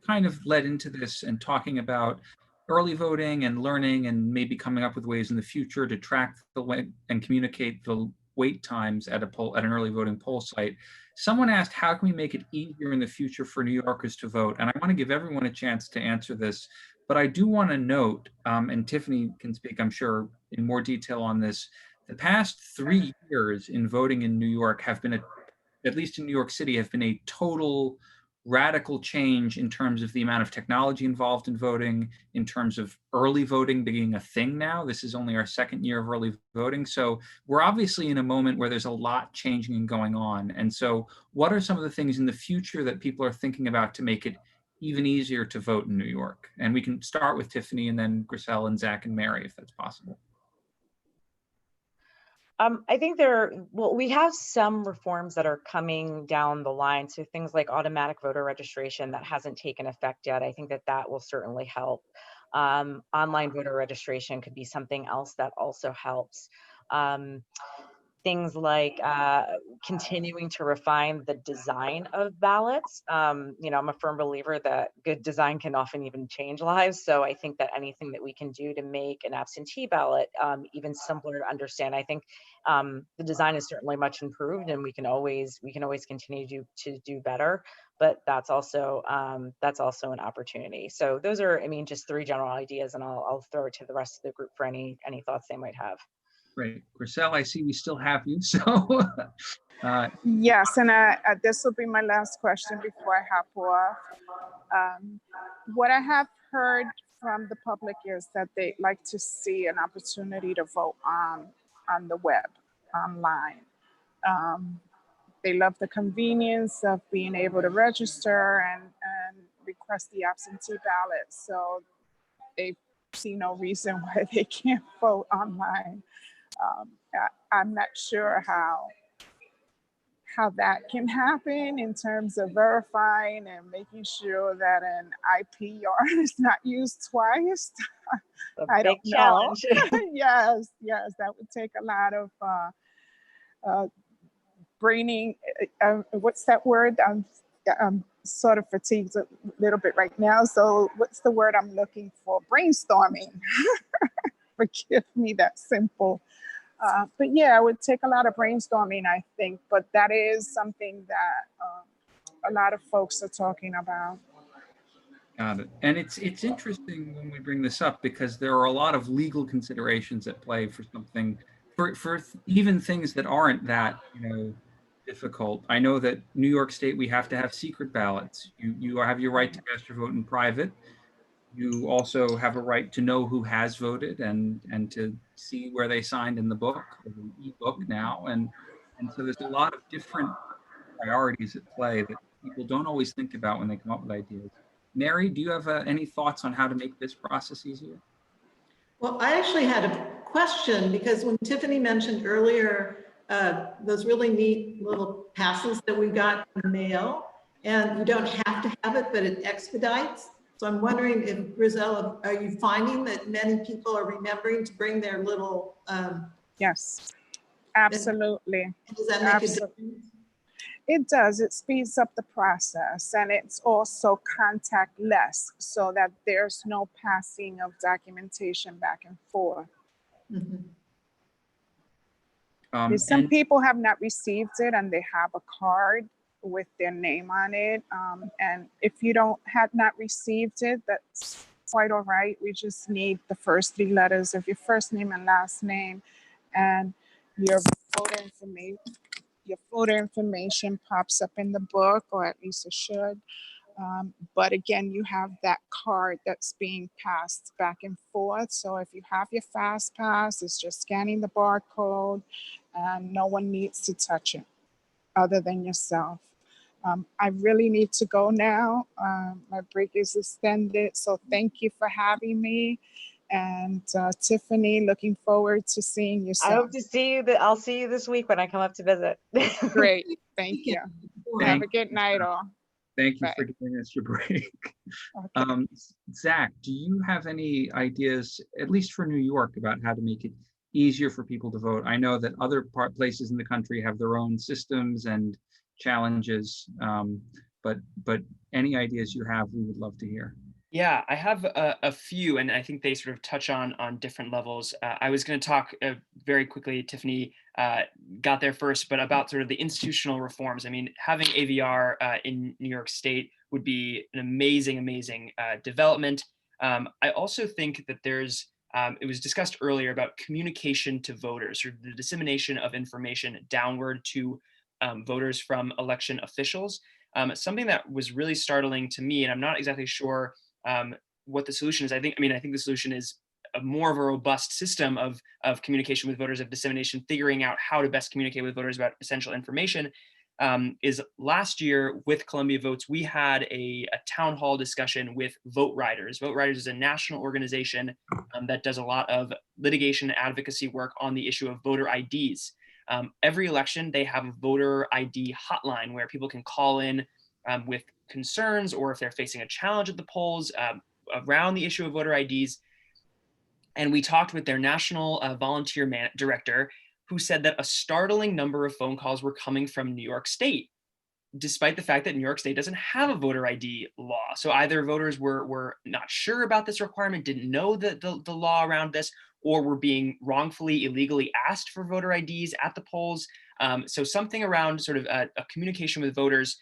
kind of led into this and talking about early voting and learning, and maybe coming up with ways in the future to track the way and communicate the wait times at an early voting poll site. Someone asked, how can we make it easier in the future for New Yorkers to vote? And I want to give everyone a chance to answer this, but I do want to note, and Tiffany can speak, I'm sure, in more detail on this. The past 3 years in voting in New York have been, at least in New York City, have been a total radical change in terms of the amount of technology involved in voting, in terms of early voting being a thing now. This is only our 2nd year of early voting. So we're obviously in a moment where there's a lot changing and going on. And so what are some of the things in the future that people are thinking about to make it even easier to vote in New York? And we can start with Tiffany, and then Grisel and Zach and Mary, if that's possible. I think we have some reforms that are coming down the line. So things like automatic voter registration that hasn't taken effect yet. I think that will certainly help. Online voter registration could be something else that also helps. Things like continuing to refine the design of ballots. You know, I'm a firm believer that good design can often even change lives. So I think that anything that we can do to make an absentee ballot even simpler to understand, I think the design is certainly much improved, and we can always continue to do better. But that's also an opportunity. So those are, I mean, just 3 general ideas, and I'll throw it to the rest of the group for any thoughts they might have. Great. Grisel, I see we still have you, so. Yes, and this will be my last question before I hop off. What I have heard from the public is that they like to see an opportunity to vote on the web, online. They love the convenience of being able to register and request the absentee ballot. So they see no reason why they can't vote online. I'm not sure how that can happen in terms of verifying and making sure that an IPR is not used twice. I don't know. Challenge. Yes, that would take a lot of braining. What's that word? I'm sort of fatigued a little bit right now. So what's the word I'm looking for? Brainstorming. Forgive me that simple. But yeah, it would take a lot of brainstorming, I think. But that is something that a lot of folks are talking about. Got it. And it's interesting when we bring this up, because there are a lot of legal considerations at play for something, for even things that aren't that, difficult. I know that New York State, we have to have secret ballots. You have your right to cast your vote in private. You also have a right to know who has voted and to see where they signed in the book, or the e-book now. And so there's a lot of different priorities at play that people don't always think about when they come up with ideas. Mary, do you have any thoughts on how to make this process easier? Well, I actually had a question, because when Tiffany mentioned earlier those really neat little passes that we got in the mail, and you don't have to have it, but it expedites. So I'm wondering if, Grisel, are you finding that many people are remembering to bring their little Yes. Absolutely. Does that make a Absolutely. difference? It does. It speeds up the process, and it's also contactless so that there's no passing of documentation back and forth. Mhm. Some And people have not received it and they have a card with their name on it. And if you have not received it, that's quite all right. We just need the first 3 letters of your first name and last name, and your voter information. Your voter information pops up in the book, or at least it should. But again, you have that card that's being passed back and forth. So if you have your fast pass, it's just scanning the barcode and no one needs to touch it other than yourself. I really need to go now. My break is extended. So thank you for having me. And Tiffany, looking forward to seeing you soon. I hope to see you. I'll see you this week when I come up to visit. Great. Thank you. Have a good night, all. thank you Bye. for giving us your break. Okay. Zach, do you have any ideas, at least for New York, about how to make it easier for people to vote? I know that other places in the country have their own systems and challenges, but any ideas you have, we would love to hear. Yeah, I have a few, and I think they sort of touch on different levels. I was going to talk very quickly. Tiffany got there first, but about sort of the institutional reforms. I mean, having AVR in New York State would be an amazing development. I also think that there's, it was discussed earlier about communication to voters, or the dissemination of information downward to voters from election officials. Something that was really startling to me, and I'm not exactly sure what the solution is. I think the solution is a more of a robust system of communication with voters, of dissemination, figuring out how to best communicate with voters about essential information. Is last year with Columbia Votes, we had a town hall discussion with Vote Riders. Vote Riders is a national organization that does a lot of litigation and advocacy work on the issue of voter IDs. Every election, they have a voter ID hotline where people can call in with concerns, or if they're facing a challenge at the polls around the issue of voter IDs. And we talked with their national volunteer director, who said that a startling number of phone calls were coming from New York State, despite the fact that New York State doesn't have a voter ID law. So either voters were not sure about this requirement, didn't know the law around this, or were being wrongfully, illegally asked for voter IDs at the polls. So something around sort of a communication with voters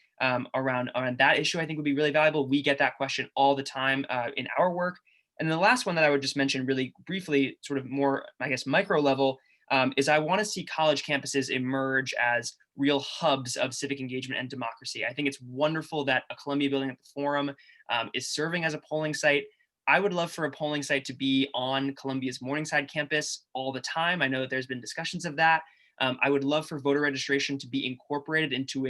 around that issue, I think, would be really valuable. We get that question all the time in our work. And then the last one that I would just mention really briefly, sort of more, I guess, micro level, is I want to see college campuses emerge as real hubs of civic engagement and democracy. I think it's wonderful that a Columbia building at the Forum is serving as a polling site. I would love for a polling site to be on Columbia's Morningside campus all the time. I know that there's been discussions of that. I would love for voter registration to be incorporated into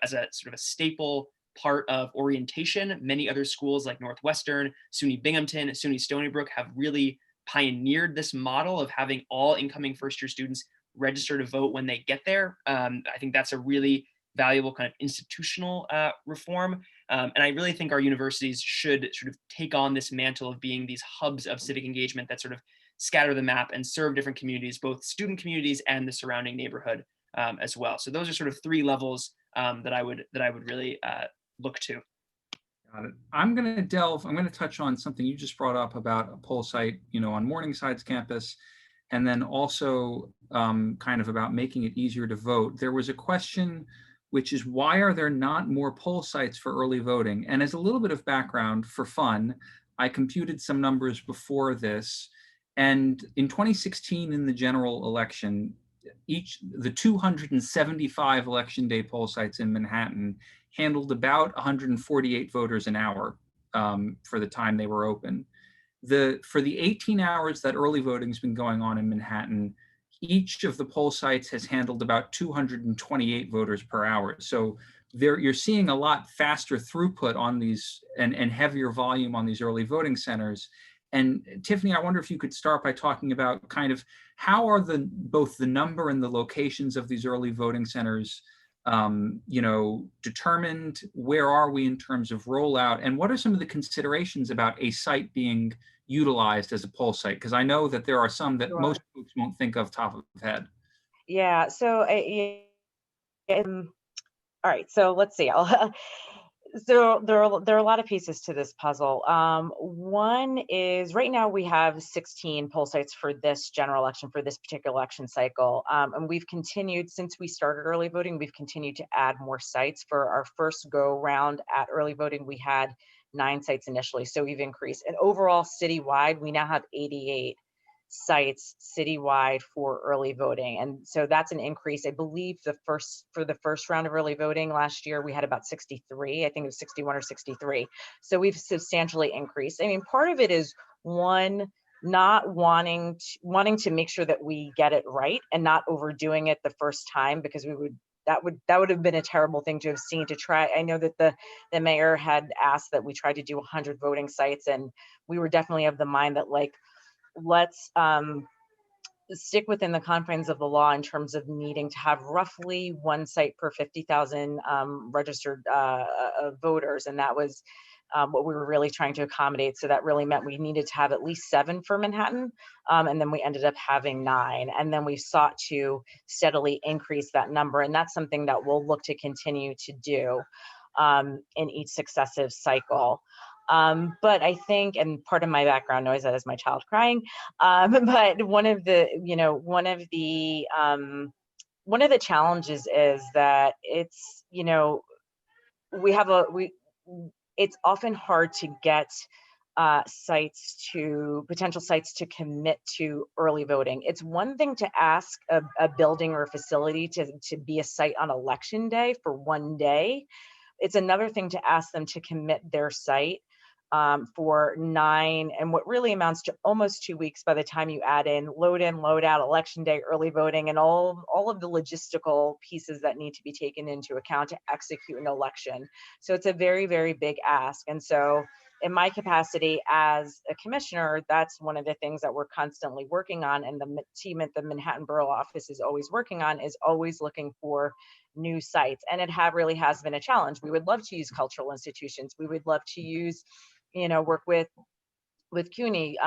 as a sort of a staple part of orientation. Many other schools like Northwestern, SUNY Binghamton, SUNY Stony Brook have really pioneered this model of having all incoming first-year students register to vote when they get there. I think that's a really valuable kind of institutional reform. And I really think our universities should sort of take on this mantle of being these hubs of civic engagement that sort of scatter the map and serve different communities, both student communities and the surrounding neighborhood as well. So those are sort of 3 levels that I would really look to. Got it. I'm going to touch on something you just brought up about a poll site, on Morningside's campus, and then also kind of about making it easier to vote. There was a question, which is, why are there not more poll sites for early voting? And as a little bit of background for fun, I computed some numbers before this. And in 2016, in the general election, the 275 election day poll sites in Manhattan handled about 148 voters an hour for the time they were open. For the 18 hours that early voting's been going on in Manhattan, each of the poll sites has handled about 228 voters per hour. So you're seeing a lot faster throughput on these and heavier volume on these early voting centers. And Tiffany, I wonder if you could start by talking about kind of how are both the number and the locations of these early voting centers determined? Where are we in terms of rollout? And what are some of the considerations about a site being utilized as a poll site? Because I know that there are some that most folks won't think of top of head. Yeah, so all right, so let's see. So there are a lot of pieces to this puzzle. One is right now we have 16 poll sites for this general election, for this particular election cycle. And we've continued, since we started early voting, we've continued to add more sites. For our first go round at early voting, we had 9 sites initially. So we've increased. And overall citywide, we now have 88 sites citywide for early voting. And so that's an increase. I believe for the first round of early voting last year, we had about 63. I think it was 61 or 63. So we've substantially increased. I mean, part of it is one, not wanting to make sure that we get it right and not overdoing it the first time, because that would have been a terrible thing to have seen. To try, I know that the mayor had asked that we try to do 100 voting sites, and we were definitely of the mind that, like, let's stick within the confines of the law in terms of needing to have roughly 1 site per 50,000 registered voters. And that was what we were really trying to accommodate. So that really meant we needed to have at least 7 for Manhattan. And then we ended up having 9. And then we sought to steadily increase that number. And that's something that we'll look to continue to do in each successive cycle. But I think, and part of my background noise, that is my child crying. But one of the challenges is that it's, it's often hard to get potential sites to commit to early voting. It's one thing to ask a building or a facility to be a site on election day for 1 day. It's another thing to ask them to commit their site for 9 and what really amounts to almost 2 weeks by the time you add in, load out election day, early voting, and all of the logistical pieces that need to be taken into account to execute an election. So it's a very, very big ask. And so in my capacity as a commissioner, that's one of the things that we're constantly working on, and the team at the Manhattan Borough office is always working on, is always looking for new sites. And it really has been a challenge. We would love to use cultural institutions. We would love to use, work with CUNY.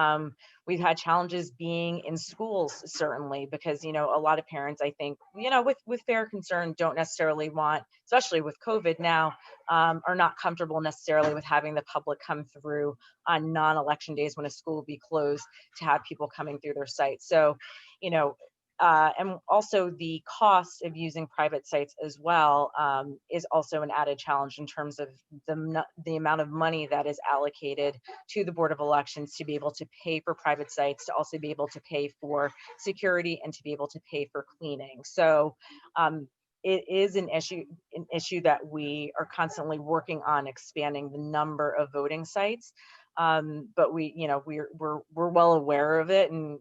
We've had challenges being in schools, certainly, because, a lot of parents, I think, with fair concern, don't necessarily want, especially with COVID now, are not comfortable necessarily with having the public come through on non-election days when a school will be closed, to have people coming through their site. So, and also the cost of using private sites as well is also an added challenge in terms of the amount of money that is allocated to the Board of Elections to be able to pay for private sites, to also be able to pay for security, and to be able to pay for cleaning. So it is an issue that we are constantly working on, expanding the number of voting sites. But we're well aware of it, and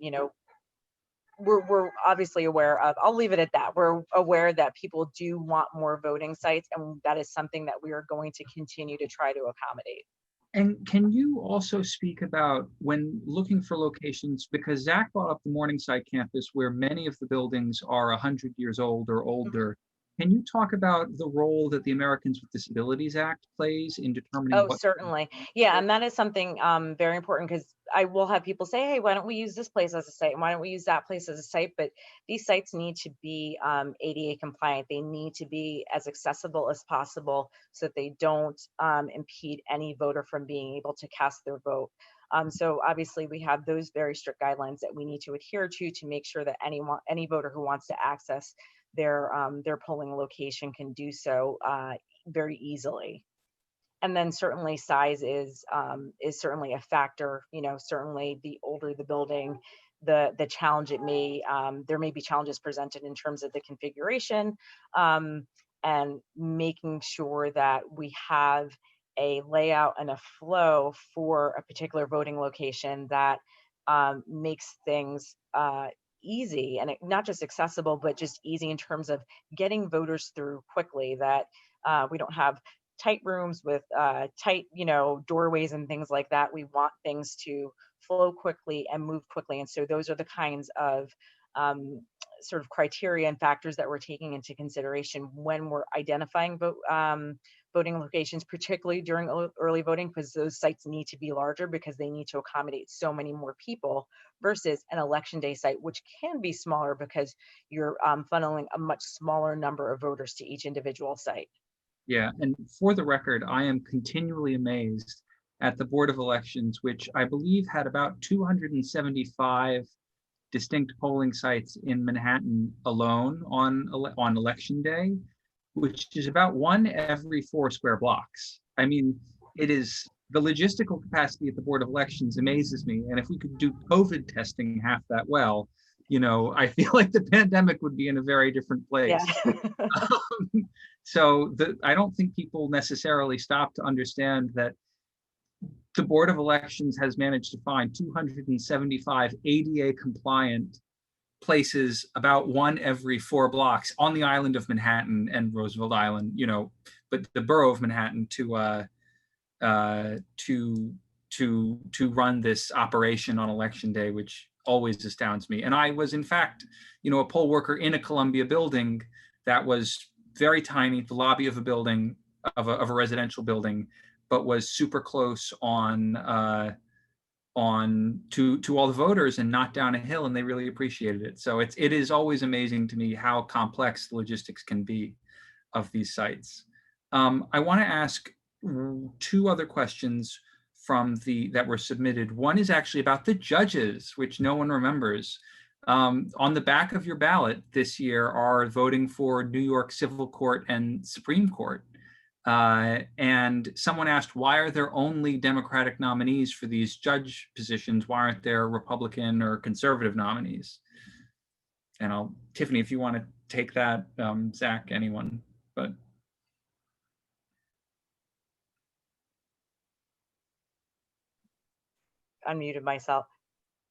we're obviously aware of, I'll leave it at that. We're aware that people do want more voting sites, and that is something that we are going to continue to try to accommodate. And can you also speak about, when looking for locations, because Zach brought up the Morningside campus where many of the buildings are 100 years old or older. Can you talk about the role that the Americans with Disabilities Act plays in determining Oh, certainly. Yeah, and that is something very important, because I will have people say, hey, why don't we use this place as a site? And why don't we use that place as a site? But these sites need to be ADA compliant. They need to be as accessible as possible so that they don't impede any voter from being able to cast their vote. So obviously we have those very strict guidelines that we need to adhere to make sure that any voter who wants to access their polling location can do so very easily. And then certainly size is certainly a factor. Certainly the older the building, the challenge it may, there may be challenges presented in terms of the configuration, and making sure that we have a layout and a flow for a particular voting location that makes things easy, and not just accessible, but just easy in terms of getting voters through quickly, that we don't have tight rooms with tight, doorways and things like that. We want things to flow quickly and move quickly. And so those are the kinds of sort of criteria and factors that we're taking into consideration when we're identifying voting locations, particularly during early voting, because those sites need to be larger because they need to accommodate so many more people versus an election day site, which can be smaller because you're funneling a much smaller number of voters to each individual site. Yeah, and for the record, I am continually amazed at the Board of Elections, which I believe had about 275 distinct polling sites in Manhattan alone on election day, which is about 1 every 4 square blocks. I mean, it is, the logistical capacity at the Board of Elections amazes me. And if we could do COVID testing half that well, you know, I feel like the pandemic would be in a very different place. Yeah. So I don't think people necessarily stop to understand that the Board of Elections has managed to find 275 ADA compliant places, about 1 every 4 blocks on the island of Manhattan and Roosevelt Island, you know, but the borough of Manhattan to run this operation on election day, which always astounds me. And I was, in fact, you know, a poll worker in a Columbia building that was very tiny, the lobby of a building, of a residential building, but was super close to all the voters and not down a hill, and they really appreciated it. So it is always amazing to me how complex the logistics can be of these sites. I want to ask 2 other questions that were submitted. One is actually about the judges, which no one remembers. On the back of your ballot this year are voting for New York Civil Court and Supreme Court. And someone asked, why are there only Democratic nominees for these judge positions? Why aren't there Republican or conservative nominees? And Tiffany, if you want to take that, Zach, anyone, but. Unmuted myself.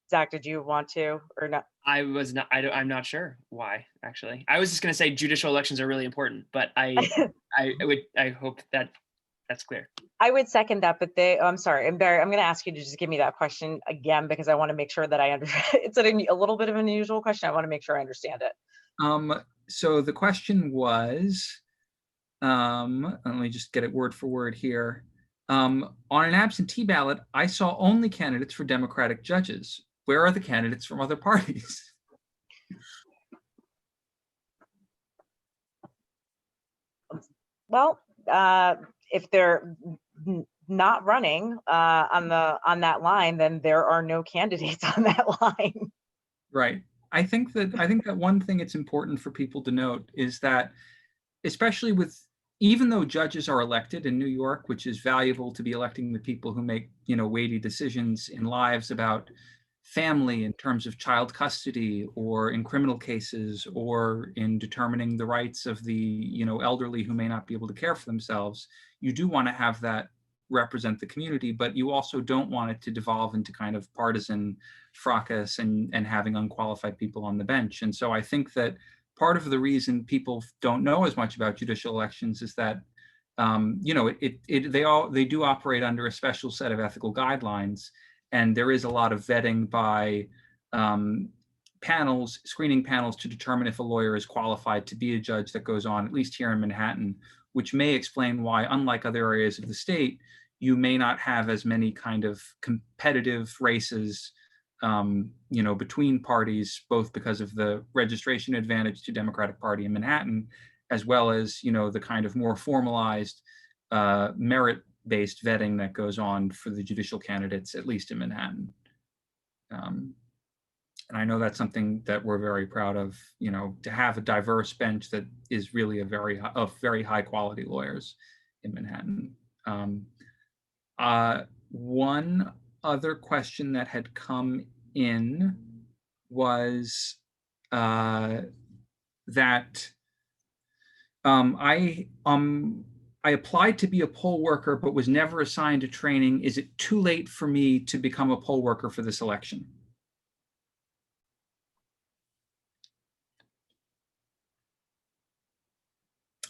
Zach, did you want to or not? I'm not sure why, actually. I was just going to say judicial elections are really important, but I hope that that's clear. I would second that, but I'm sorry. And Barry, I'm going to ask you to just give me that question again, because I want to make sure that I understand. It's a little bit of an unusual question. I want to make sure I understand it. So the question was, let me just get it word for word here. On an absentee ballot, I saw only candidates for Democratic judges. Where are the candidates from other parties? Well, if they're not running on that line, then there are no candidates on that line. Right. I think that one thing it's important for people to note is that, especially even though judges are elected in New York, which is valuable to be electing the people who make, you know, weighty decisions in lives about family in terms of child custody, or in criminal cases, or in determining the rights of the, you know, elderly who may not be able to care for themselves, you do want to have that represent the community, but you also don't want it to devolve into kind of partisan fracas and having unqualified people on the bench. And so I think that part of the reason people don't know as much about judicial elections is that, you know, they do operate under a special set of ethical guidelines, and there is a lot of vetting by screening panels to determine if a lawyer is qualified to be a judge that goes on, at least here in Manhattan, which may explain why, unlike other areas of the state, you may not have as many kind of competitive races, you know, between parties, both because of the registration advantage to Democratic Party in Manhattan, as well as, you know, the kind of more formalized merit-based vetting that goes on for the judicial candidates, at least in Manhattan. And I know that's something that we're very proud of, you know, to have a diverse bench that is really of very high quality lawyers in Manhattan. One other question that had come in was that I applied to be a poll worker but was never assigned to training. Is it too late for me to become a poll worker for this election?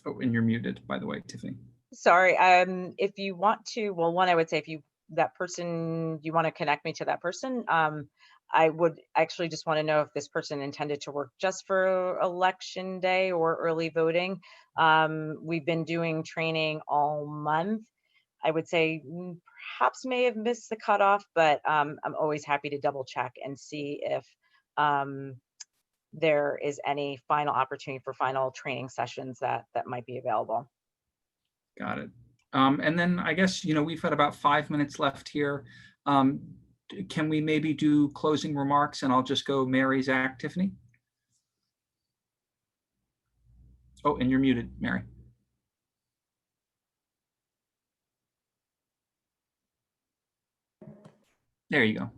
Oh, and you're muted, by the way, Tiffany. Sorry. If you want to, well, one, I would say if that person, you want to connect me to that person, I would actually just want to know if this person intended to work just for election day or early voting. We've been doing training all month. I would say perhaps may have missed the cutoff, but I'm always happy to double check and see if there is any final opportunity for final training sessions that might be available. Got it. And then I guess, we've had about 5 minutes left here. Can we maybe do closing remarks, and I'll just go Mary, Zach, Tiffany? Oh, and you're muted, Mary. There you go.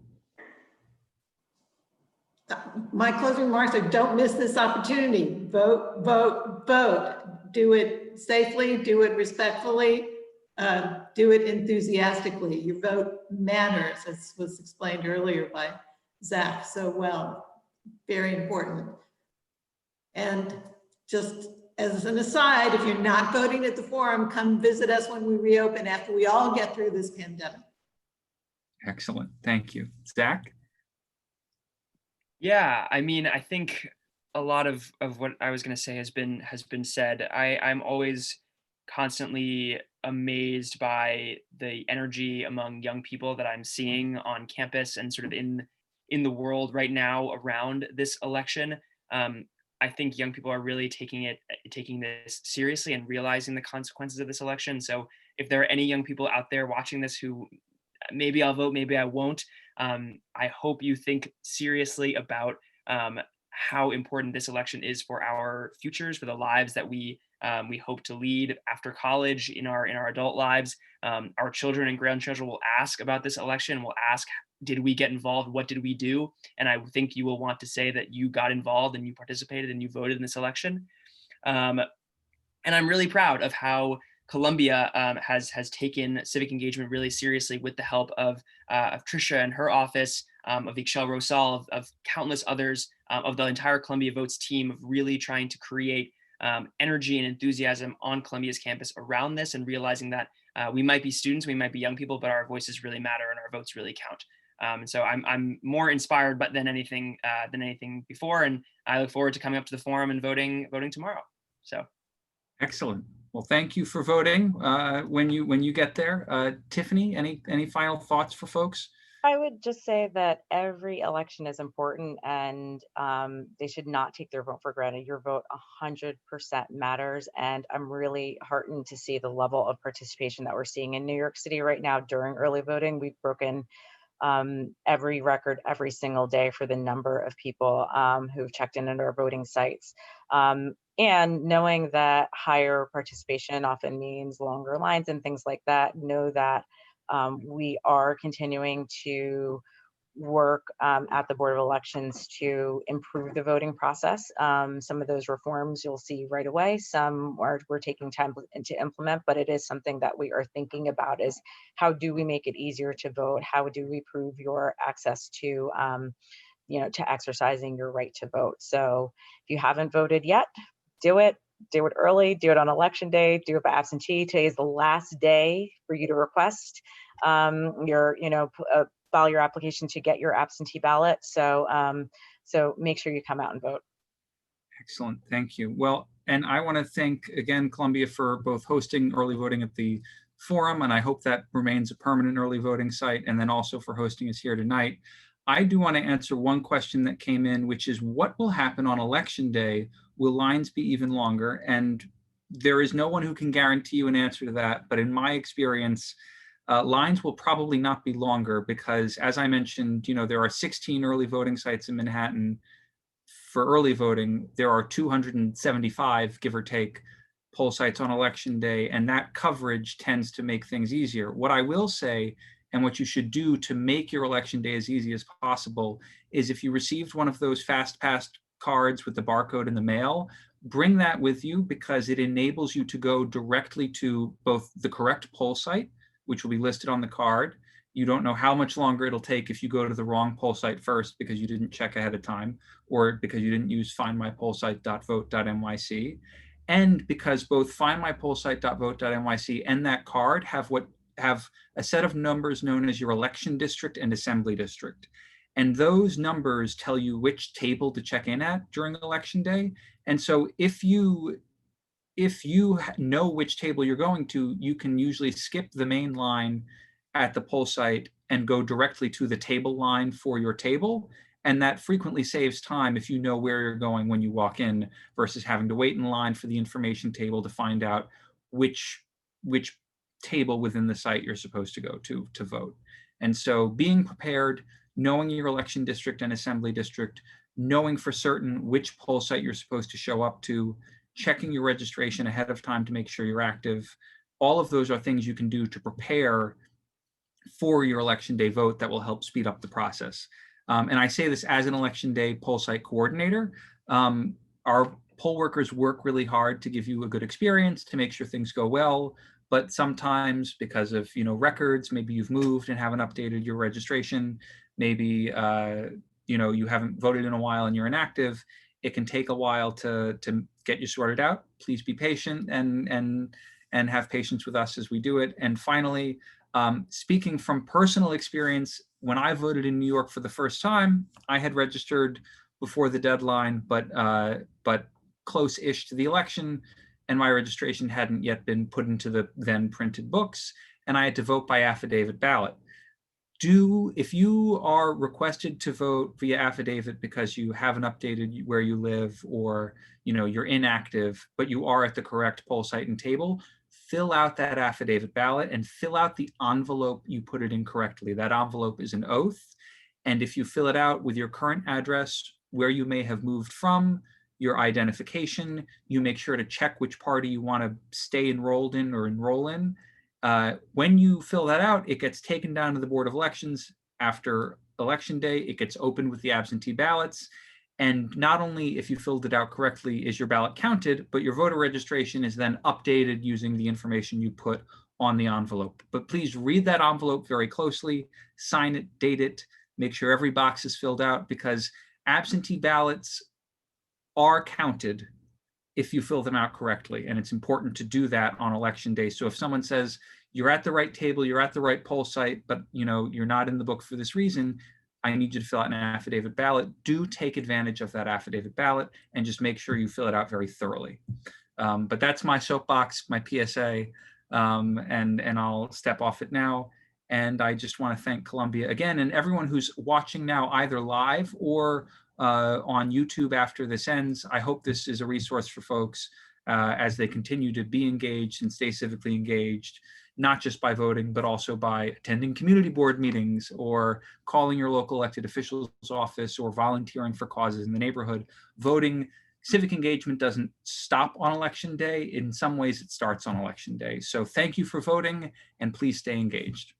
My closing remarks are, don't miss this opportunity. Vote, vote, vote. Do it safely, do it respectfully, do it enthusiastically. Your vote matters, as was explained earlier by Zach so well. Very important. And just as an aside, if you're not voting at the forum, come visit us when we reopen after we all get through this pandemic. Excellent. Thank you. Zach? Yeah, I mean, I think a lot of what I was going to say has been said. I'm always constantly amazed by the energy among young people that I'm seeing on campus and sort of in the world right now around this election. I think young people are really taking this seriously and realizing the consequences of this election. So if there are any young people out there watching this who maybe I'll vote, maybe I won't, I hope you think seriously about how important this election is for our futures, for the lives that we hope to lead after college, in our adult lives. Our children and grandchildren will ask about this election, will ask, did we get involved? What did we do? And I think you will want to say that you got involved and you participated and you voted in this election. And I'm really proud of how Columbia has taken civic engagement really seriously, with the help of Tricia and her office, of Ixchel Rosal, of countless others, of the entire Columbia Votes team, of really trying to create energy and enthusiasm on Columbia's campus around this, and realizing that we might be students, we might be young people, but our voices really matter and our votes really count. And so I'm more inspired than anything before, and I look forward to coming up to the forum and voting tomorrow. So, excellent. Well, thank you for voting when you get there. Tiffany, any final thoughts for folks? I would just say that every election is important, and they should not take their vote for granted. Your vote 100% matters, and I'm really heartened to see the level of participation that we're seeing in New York City right now during early voting. We've broken every record every single day for the number of people who've checked in at our voting sites. And knowing that higher participation often means longer lines and things like that, know that we are continuing to work at the Board of Elections to improve the voting process. Some of those reforms you'll see right away. Some we're taking time to implement, but it is something that we are thinking about, is how do we make it easier to vote? How do we improve your access to, to exercising your right to vote? So if you haven't voted yet, do it early, do it on election day, do it by absentee. Today is the last day for you to request file your application to get your absentee ballot. So so make sure you come out and vote. Excellent, thank you. Well, and I want to thank again Columbia for both hosting early voting at the forum, and I hope that remains a permanent early voting site, and then also for hosting us here tonight. I do want to answer one question that came in, which is what will happen on election day? Will lines be even longer? And there is no one who can guarantee you an answer to that, but in my experience, lines will probably not be longer because, as I mentioned, there are 16 early voting sites in Manhattan. For early voting, there are 275, give or take, poll sites on election day, and that coverage tends to make things easier. What I will say, and what you should do to make your election day as easy as possible, is if you received one of those fast pass cards with the barcode in the mail, bring that with you, because it enables you to go directly to both the correct poll site, which will be listed on the card. You don't know how much longer it'll take if you go to the wrong poll site first because you didn't check ahead of time, or because you didn't use findmypollsite.vote.nyc. And because both findmypollsite.vote.nyc and that card have a set of numbers known as your election district and assembly district. And those numbers tell you which table to check in at during election day. And so if you know which table you're going to, you can usually skip the main line at the poll site and go directly to the table line for your table. And that frequently saves time if you know where you're going when you walk in versus having to wait in line for the information table to find out which table within the site you're supposed to go to vote. And so being prepared, knowing your election district and assembly district, knowing for certain which poll site you're supposed to show up to, checking your registration ahead of time to make sure you're active. All of those are things you can do to prepare for your election day vote that will help speed up the process. And I say this as an election day poll site coordinator. Our poll workers work really hard to give you a good experience, to make sure things go well. But sometimes because of records, maybe you've moved and haven't updated your registration, maybe you haven't voted in a while and you're inactive. It can take a while to get you sorted out. Please be patient and have patience with us as we do it. And finally, speaking from personal experience, when I voted in New York for the first time, I had registered before the deadline, but close-ish to the election, and my registration hadn't yet been put into the then printed books, and I had to vote by affidavit ballot. If you are requested to vote via affidavit because you haven't updated where you live, or you're inactive, but you are at the correct poll site and table, fill out that affidavit ballot and fill out the envelope you put it in correctly. That envelope is an oath. And if you fill it out with your current address, where you may have moved from, your identification, you make sure to check which party you want to stay enrolled in or enroll in. When you fill that out, it gets taken down to the Board of Elections after Election Day. It gets opened with the absentee ballots. And not only if you filled it out correctly is your ballot counted, but your voter registration is then updated using the information you put on the envelope. But please read that envelope very closely, sign it, date it, make sure every box is filled out, because absentee ballots are counted if you fill them out correctly. And it's important to do that on election day. So if someone says you're at the right table, you're at the right poll site, but you're not in the book for this reason, I need you to fill out an affidavit ballot. Do take advantage of that affidavit ballot and just make sure you fill it out very thoroughly. But that's my soapbox, my PSA, and I'll step off it now. And I just want to thank Columbia again, and everyone who's watching now, either live or on YouTube after this ends. I hope this is a resource for folks as they continue to be engaged and stay civically engaged, not just by voting, but also by attending community board meetings or calling your local elected official's office or volunteering for causes in the neighborhood. Voting, civic engagement doesn't stop on election day. In some ways, it starts on election day. So thank you for voting, and please stay engaged.